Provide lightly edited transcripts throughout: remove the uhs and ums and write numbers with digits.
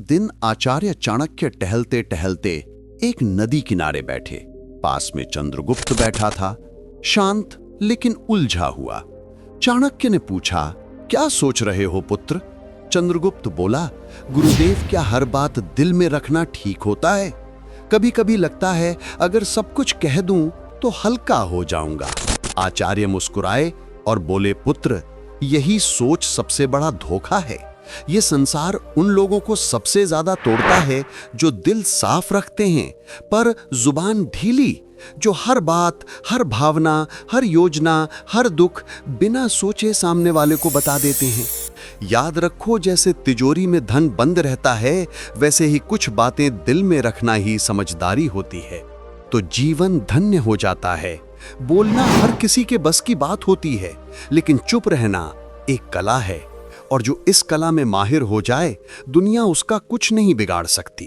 दिन आचार्य चाणक्य टहलते टहलते एक नदी किनारे बैठे। पास में चंद्रगुप्त बैठा था, शांत लेकिन उलझा हुआ। चाणक्य ने पूछा, क्या सोच रहे हो पुत्र? चंद्रगुप्त बोला, गुरुदेव, क्या हर बात दिल में रखना ठीक होता है? कभी कभी लगता है अगर सब कुछ कह दूं तो हल्का हो जाऊंगा। आचार्य मुस्कुराए और बोले, पुत्र, यही सोच सबसे बड़ा धोखा है। ये संसार उन लोगों को सबसे ज्यादा तोड़ता है जो दिल साफ रखते हैं पर जुबान ढीली, जो हर बात, हर भावना, हर योजना, हर दुख बिना सोचे सामने वाले को बता देते हैं। याद रखो, जैसे तिजोरी में धन बंद रहता है, वैसे ही कुछ बातें दिल में रखना ही समझदारी होती है, तो जीवन धन्य हो जाता है। बोलना हर किसी के बस की बात होती है, लेकिन चुप रहना एक कला है, और जो इस कला में माहिर हो जाए, दुनिया उसका कुछ नहीं बिगाड़ सकती।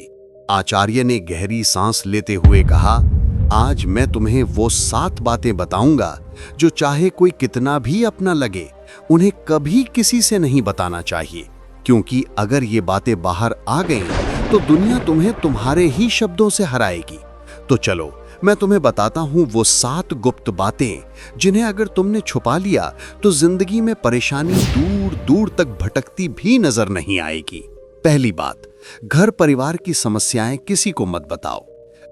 आचार्य ने गहरी सांस लेते हुए कहा, आज मैं तुम्हें वो 7 बातें बताऊंगा जो चाहे कोई कितना भी अपना लगे, उन्हें कभी किसी से नहीं बताना चाहिए, क्योंकि अगर ये बातें बाहर आ गईं तो दुनिया तुम्हें तुम्हारे ही शब्दों से हराएगी। तो चलो, मैं तुम्हें बताता हूं वो 7 गुप्त बातें जिन्हें अगर तुमने छुपा लिया तो जिंदगी में परेशानी दूर दूर तक भटकती भी नजर नहीं आएगी। पहली बात, घर परिवार की समस्याएं किसी को मत बताओ।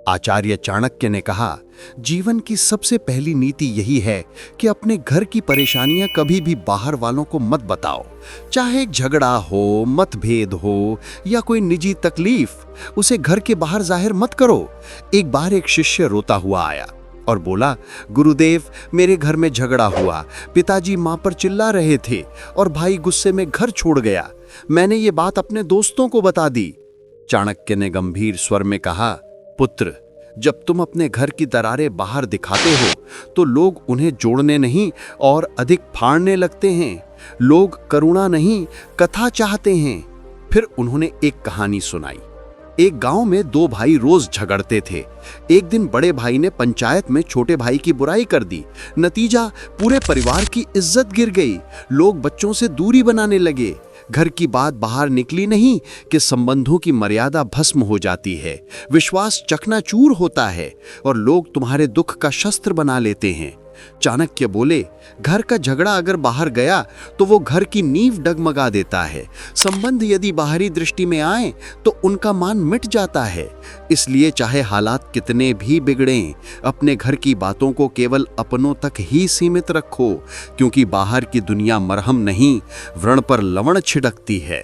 आचार्य चाणक्य ने कहा, जीवन की सबसे पहली नीति यही है कि अपने घर की परेशानियां कभी भी बाहर वालों को मत बताओ। चाहे झगड़ा हो, मतभेद हो या कोई निजी तकलीफ, उसे घर के बाहर जाहिर मत करो। एक बार एक शिष्य रोता हुआ आया और बोला, गुरुदेव, मेरे घर में झगड़ा हुआ, पिताजी मां पर चिल्ला रहे थे और भाई गुस्से में घर छोड़ गया। मैंने ये बात अपने दोस्तों को बता दी। चाणक्य ने गंभीर स्वर में कहा, पुत्र, जब तुम अपने घर की दरारें बाहर दिखाते हो तो लोग उन्हें जोड़ने नहीं और अधिक फाड़ने लगते हैं। लोग करुणा नहीं, कथा चाहते हैं। फिर उन्होंने एक कहानी सुनाई। एक गांव में 2 भाई रोज झगड़ते थे। एक दिन बड़े भाई ने पंचायत में छोटे भाई की बुराई कर दी। नतीजा, पूरे परिवार की इज्जत गिर गई। लोग बच्चों से दूरी बनाने लगे। घर की बात बाहर निकली नहीं कि संबंधों की मर्यादा भस्म हो जाती है, विश्वास चकनाचूर होता है और लोग तुम्हारे दुख का शस्त्र बना लेते हैं। चाणक्य बोले, घर का झगड़ा अगर बाहर गया तो वो घर की नींव डगमगा देता है। संबंध यदि बाहरी दृष्टि में आए तो उनका मान मिट जाता है। इसलिए चाहे हालात कितने भी बिगड़ें, अपने घर की बातों को केवल अपनों तक ही सीमित रखो, क्योंकि बाहर की दुनिया मरहम नहीं, व्रण पर लवण छिड़कती है।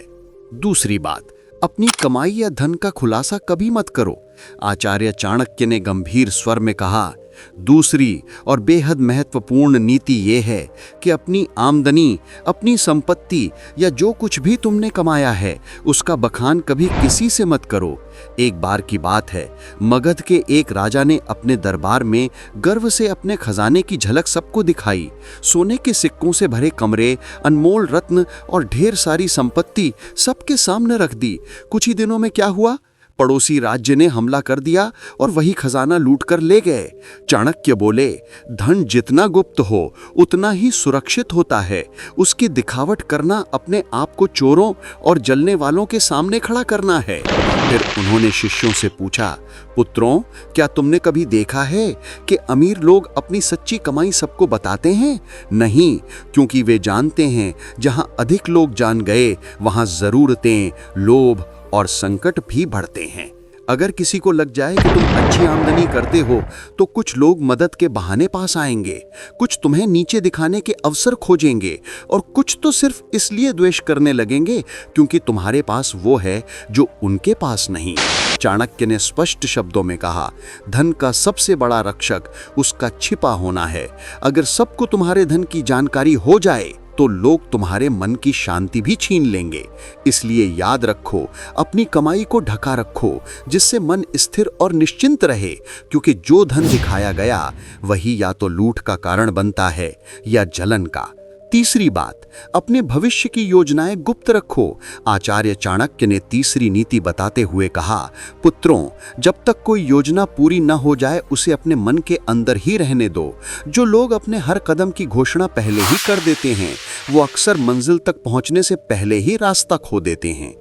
दूसरी बात, अपनी कमाई या धन का खुलासा कभी मत करो। आचार्य चाणक्य ने गंभीर स्वर में कहा, दूसरी और बेहद महत्वपूर्ण नीति ये है कि अपनी आमदनी, अपनी संपत्ति या जो कुछ भी तुमने कमाया है उसका बखान कभी किसी से मत करो। एक बार की बात है, मगध के एक राजा ने अपने दरबार में गर्व से अपने खजाने की झलक सबको दिखाई। सोने के सिक्कों से भरे कमरे, अनमोल रत्न और ढेर सारी संपत्ति सबके सामने रख दी। कुछ ही दिनों में क्या हुआ? पड़ोसी राज्य ने हमला कर दिया और वही खजाना लूट कर ले गए। चाणक्य बोले, धन जितना गुप्त हो उतना ही सुरक्षित होता है। उसकी दिखावट करना अपने आप को चोरों और जलने वालों के सामने खड़ा करना है। फिर उन्होंने शिष्यों से पूछा, पुत्रों, क्या तुमने कभी देखा है कि अमीर लोग अपनी सच्ची कमाई सबको बताते हैं? नहीं, क्योंकि वे जानते हैं जहां अधिक लोग जान गए वहां जरूरतें, लोभ और संकट भी बढ़ते हैं। अगर किसी को लग जाए कि तुम अच्छी आमदनी करते हो तो कुछ लोग मदद के बहाने पास आएंगे, कुछ तुम्हें नीचे दिखाने के अवसर खोजेंगे और कुछ तो सिर्फ इसलिए द्वेष करने लगेंगे क्योंकि तुम्हारे पास वो है जो उनके पास नहीं। चाणक्य ने स्पष्ट शब्दों में कहा, धन का सबसे बड़ा रक्षक उसका छिपा होना है। अगर सबको तुम्हारे धन की जानकारी हो जाए तो लोग तुम्हारे मन की शांति भी छीन लेंगे। इसलिए याद रखो, अपनी कमाई को ढका रखो जिससे मन स्थिर और निश्चिंत रहे, क्योंकि जो धन दिखाया गया वही या तो लूट का कारण बनता है या जलन का। तीसरी बात, अपने भविष्य की योजनाएं गुप्त रखो। आचार्य चाणक्य ने तीसरी नीति बताते हुए कहा, पुत्रों, जब तक कोई योजना पूरी न हो जाए उसे अपने मन के अंदर ही रहने दो। जो लोग अपने हर कदम की घोषणा पहले ही कर देते हैं वो अक्सर मंजिल तक पहुंचने से पहले ही रास्ता खो देते हैं।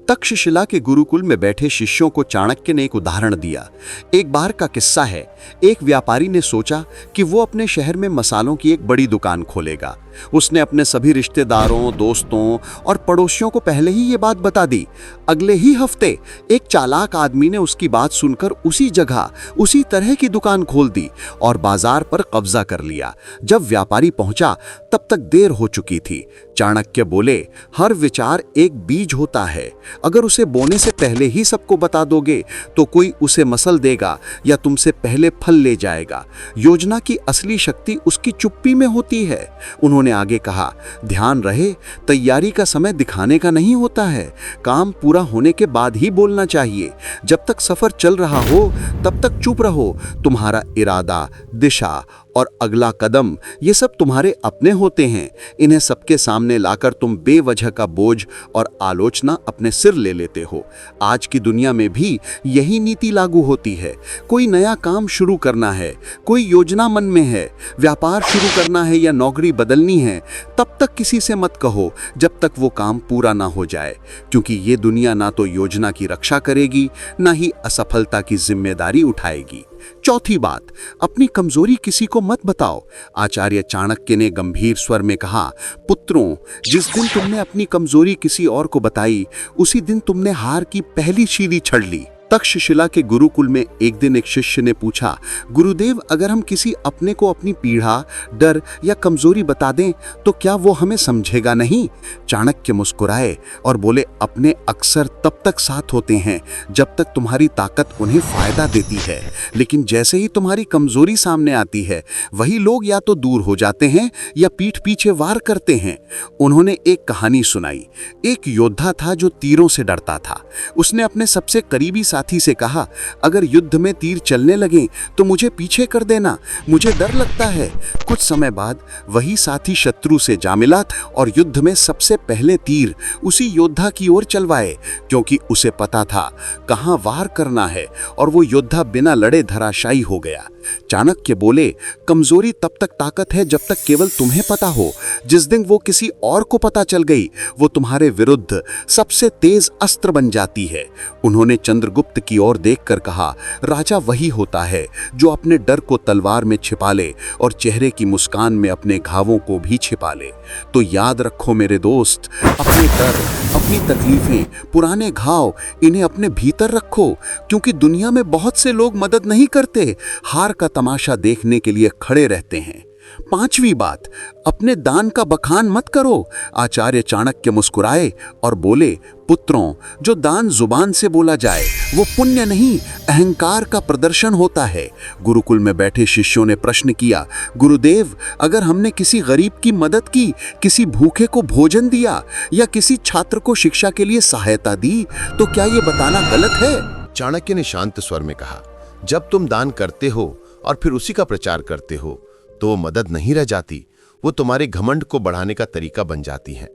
तक्षशिला के गुरुकुल में बैठे शिष्यों को चाणक्य ने एक उदाहरण दिया। एक बार का किस्सा है। एक व्यापारी ने सोचा कि वो अपने शहर में मसालों की एक बड़ी दुकान खोलेगा। उसने अपने सभी रिश्तेदारों, दोस्तों और पड़ोसियों को पहले ही ये बात बता दी। अगले ही हफ्ते एक चालाक आदमी ने उसकी बात सुनकर उसी जगह उसी तरह की दुकान खोल दी और बाजार पर कब्जा कर लिया। जब व्यापारी पहुंचा तब तक देर हो चुकी थी। चाणक्य बोले, हर विचार एक बीज होता है। अगर उसे बोने से पहले ही सबको बता दोगे तो कोई उसे मसल देगा या तुमसे पहले फल ले जाएगा। योजना की असली शक्ति उसकी चुप्पी में होती है। उन्होंने आगे कहा, ध्यान रहे, तैयारी का समय दिखाने का नहीं होता है। काम पूरा होने के बाद ही बोलना चाहिए। जब तक सफर चल रहा हो तब तक चुप रहो। तुम्हारा इरादा, दिशा और अगला कदम ये सब तुम्हारे अपने होते हैं। इन्हें सबके सामने लाकर तुम बेवजह का बोझ और आलोचना अपने सिर ले लेते हो। आज की दुनिया में भी यही नीति लागू होती है। कोई नया काम शुरू करना है, कोई योजना मन में है, व्यापार शुरू करना है या नौकरी बदलनी है, तब तक किसी से मत कहो जब तक वो काम पूरा ना हो जाए, क्योंकि ये दुनिया ना तो योजना की रक्षा करेगी, ना ही असफलता की जिम्मेदारी उठाएगी। चौथी बात, अपनी कमजोरी किसी को मत बताओ। आचार्य चाणक्य ने गंभीर स्वर में कहा, पुत्रों, जिस दिन तुमने अपनी कमजोरी किसी और को बताई, उसी दिन तुमने हार की पहली शीली छड़ ली। तक्षशिला के गुरुकुल में एक दिन एक शिष्य ने पूछा, गुरुदेव, अगर हम किसी अपने को अपनी पीड़ा, डर या कमजोरी बता दें तो क्या वो हमें समझेगा नहीं? चाणक्य मुस्कुराए और बोले, अपने अक्सर तब तक साथ होते हैं जब तक तुम्हारी ताकत उन्हें फायदा देती है, लेकिन जैसे ही तुम्हारी कमजोरी सामने आती है, वही लोग या तो दूर हो जाते हैं या पीठ पीछे वार करते हैं। उन्होंने एक कहानी सुनाई। एक योद्धा था जो तीरों से डरता था। उसने अपने सबसे करीबी साथी से कहा, अगर युद्ध में तीर चलने लगे तो मुझे पीछे कर देना, मुझे डर लगता है। कुछ समय बाद वही साथी शत्रु से जा मिला और युद्ध में सबसे पहले तीर उसी योद्धा की ओर चलवाए, क्योंकि उसे पता था कहां वार करना है, और वो योद्धा बिना लड़े धराशायी हो गया। चाणक्य बोले, कमजोरी तब तक ताकत है जब तक केवल तुम्हें पता हो। जिस दिन वो किसी और को पता चल गई, वो तुम्हारे विरुद्ध सबसे तेज अस्त्र बन जाती है। उन्होंने चंद्रगुप्त की ओर देखकर कहा, राजा वही होता है जो अपने डर को तलवार में छिपा ले और चेहरे की मुस्कान में अपने घावों को भी छिपा ले। तो याद रखो मेरे दोस्त, अपने डर, अपनी तकलीफें, पुराने घाव, इन्हें अपने भीतर रखो, क्योंकि दुनिया में बहुत से लोग मदद नहीं करते, हार का तमाशा देखने के लिए खड़े रहते हैं। पांचवी बात, अपने दान का बखान मत करो। आचार्य चाणक्य मुस्कुराए और बोले, पुत्रों, जो दान जुबान से बोला जाए वो पुण्य नहीं, अहंकार का प्रदर्शन होता है। गुरुकुल में बैठे शिष्यों ने प्रश्न किया, गुरुदेव, अगर हमने किसी गरीब की मदद की, किसी भूखे को भोजन दिया या किसी छात्र को शिक्षा के लिए सहायता दी, तो क्या ये बताना गलत है? चाणक्य ने शांत स्वर में कहा, जब तुम दान करते हो और फिर उसी का प्रचार करते हो तो मदद नहीं रह जाती, वो तुम्हारे घमंड को बढ़ाने का तरीका बन जाती है।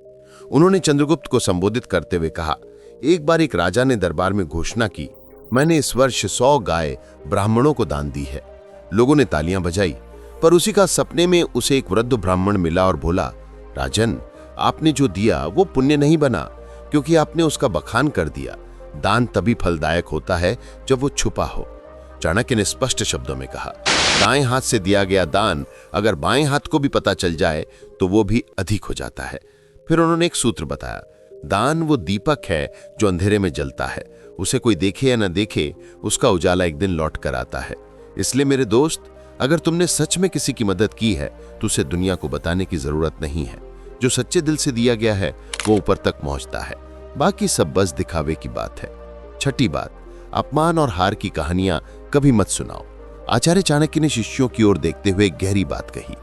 उन्होंने चंद्रगुप्त को संबोधित करते हुए कहा, एक बार एक राजा ने दरबार में घोषणा की, मैंने इस वर्ष 100 गाय ब्राह्मणों को दान दी है। लोगों ने तालियां बजाई, पर उसी का सपने में उसे एक वृद्ध ब्राह्मण मिला और बोला, राजन, आपने जो दिया वो पुण्य नहीं बना, क्योंकि आपने उसका बखान कर दिया। दान तभी फलदायक होता है जब वो छुपा हो। चाणक्य ने स्पष्ट शब्दों में कहा, दाएं हाथ से दिया गया दान अगर बाएं हाथ को भी पता चल जाए तो वो भी अधिक हो जाता है। फिर उन्होंने एक सूत्र बताया, दान वो दीपक है जो अंधेरे में जलता है, उसे कोई देखे या न देखे, उसका उजाला एक दिन लौट कर आता है। इसलिए मेरे दोस्त, अगर तुमने सच में किसी की मदद की है तो उसे दुनिया को बताने की जरूरत नहीं है। जो सच्चे दिल से दिया गया है वो ऊपर तक पहुंचता है, बाकी सब बस दिखावे की बात है। छठी बात, अपमान और हार की कहानियां कभी मत सुनाओ। आचार्य चाणक्य ने शिष्यों की ओर देखते हुए गहरी बात कही,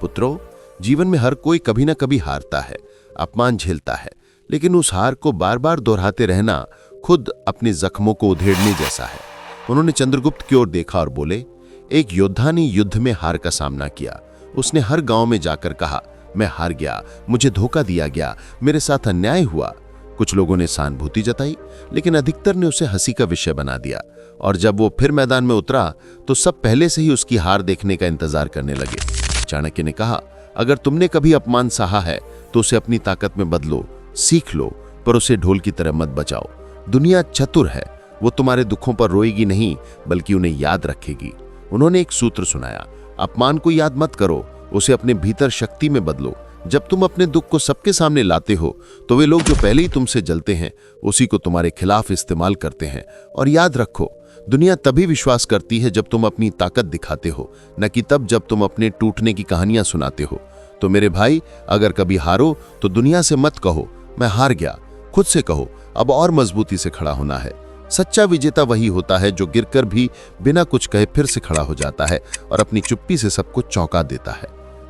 पुत्रों, जीवन में हर कोई कभी ना कभी हारता है, अपमान झेलता है, लेकिन उस हार को बार बार दोहराते रहना खुद अपने जख्मों को उधेड़ने जैसा है। उन्होंने चंद्रगुप्त की ओर देखा और बोले, एक योद्धा ने युद्ध में हार का सामना किया। उसने हर गांव में जाकर कहा, मैं हार गया, मुझे धोखा दिया गया, मेरे साथ अन्याय हुआ। कुछ लोगों ने सहानुभूति जताई, लेकिन अधिकतर ने उसे हंसी का विषय बना दिया, और जब वो फिर मैदान में उतरा तो सब पहले से ही उसकी हार देखने का इंतजार करने लगे। चाणक्य ने कहा, अगर तुमने कभी अपमान सहा है तो उसे अपनी ताकत में बदलो, सीख लो, पर उसे ढोल की तरह मत बजाओ। दुनिया चतुर है, वो तुम्हारे दुखों पर रोएगी नहीं बल्कि उन्हें याद रखेगी। उन्होंने एक सूत्र सुनाया, अपमान को याद मत करो, उसे अपने भीतर शक्ति में बदलो। जब तुम अपने दुख को सबके सामने लाते हो तो वे लोग जो पहले ही तुमसे जलते हैं उसी को तुम्हारे खिलाफ इस्तेमाल करते हैं। और याद रखो, दुनिया तभी विश्वास करती है जब तुम अपनी ताकत दिखाते हो, न कि तब जब तुम अपने टूटने की कहानियां सुनाते हो। तो मेरे भाई, अगर कभी हारो तो दुनिया से मत कहो मैं हार गया, खुद से कहो अब और मजबूती से खड़ा होना है। सच्चा विजेता वही होता है जो गिरकर भी बिना कुछ कहे फिर से खड़ा हो जाता है और अपनी चुप्पी से सबको चौंका देता है।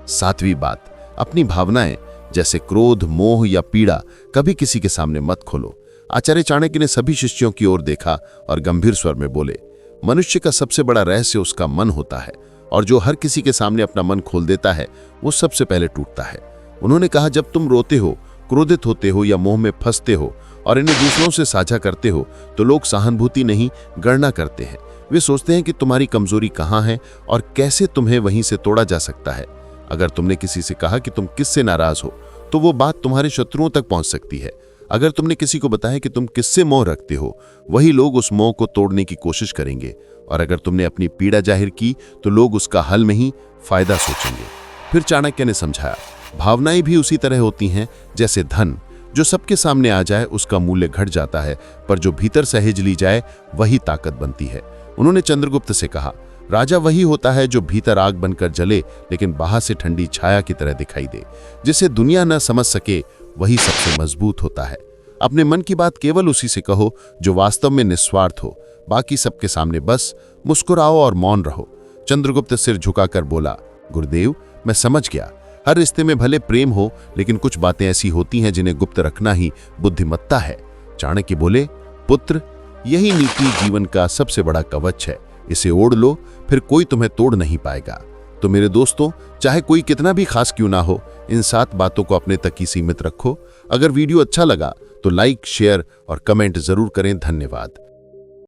7वीं बात, अपनी भावनाएं जैसे क्रोध, मोह या पीड़ा कभी किसी के सामने मत खोलो। आचार्य चाणक्य ने सभी शिष्यों की ओर देखा और गंभीर स्वर में बोले, मनुष्य का सबसे बड़ा रहस्य उसका मन होता है और जो हर किसी के सामने अपना मन खोल देता है वो सबसे पहले टूटता है। उन्होंने कहा, जब तुम रोते हो, क्रोधित होते हो या मोह में फंसते हो और इन्हें दूसरों से साझा करते हो तो लोग सहानुभूति नहीं, गणना करते हैं। वे सोचते हैं कि तुम्हारी कमजोरी कहाँ है और कैसे तुम्हें वहीं से तोड़ा जा सकता है। अगर तुमने किसी से कहा कि तुम किससे नाराज हो तो वो बात तुम्हारे शत्रुओं तक पहुंच सकती है। अगर तुमने किसी को बताया कि तुम किससे मोह रखते हो, वही लोग उस मोह को तोड़ने की कोशिश करेंगे। और अगर तुमने अपनी पीड़ा जाहिर की तो लोग उसका हल में ही फायदा सोचेंगे। फिर चाणक्य ने समझाया, भावनाएं भी उसी तरह होती हैं जैसे धन, जो सबके सामने आ जाए उसका मूल्य घट जाता है, पर जो भीतर सहेज ली जाए वही ताकत बनती है। उन्होंने चंद्रगुप्त से कहा, राजा वही होता है जो भीतर आग बनकर जले लेकिन बाहर से ठंडी छाया की तरह दिखाई दे। जिसे दुनिया न समझ सके वही सबसे मजबूत होता है। अपने मन की बात केवल उसी से कहो जो वास्तव में निस्वार्थ हो। बाकी सबके सामने बस मुस्कुराओ और मौन रहो। चंद्रगुप्त सिर झुकाकर बोला, गुरुदेव, मैं समझ गया। हर रिश्ते में भले प्रेम हो लेकिन कुछ बातें ऐसी होती हैं जिन्हें गुप्त रखना ही बुद्धिमत्ता है। चाणक्य बोले, पुत्र, यही नीति जीवन का सबसे बड़ा कवच है। इसे ओढ़ लो, फिर कोई तुम्हें तोड़ नहीं पाएगा। तो मेरे दोस्तों, चाहे कोई कितना भी खास क्यों ना हो, इन 7 बातों को अपने तक ही सीमित रखो। अगर वीडियो अच्छा लगा तो लाइक, शेयर और कमेंट जरूर करें। धन्यवाद।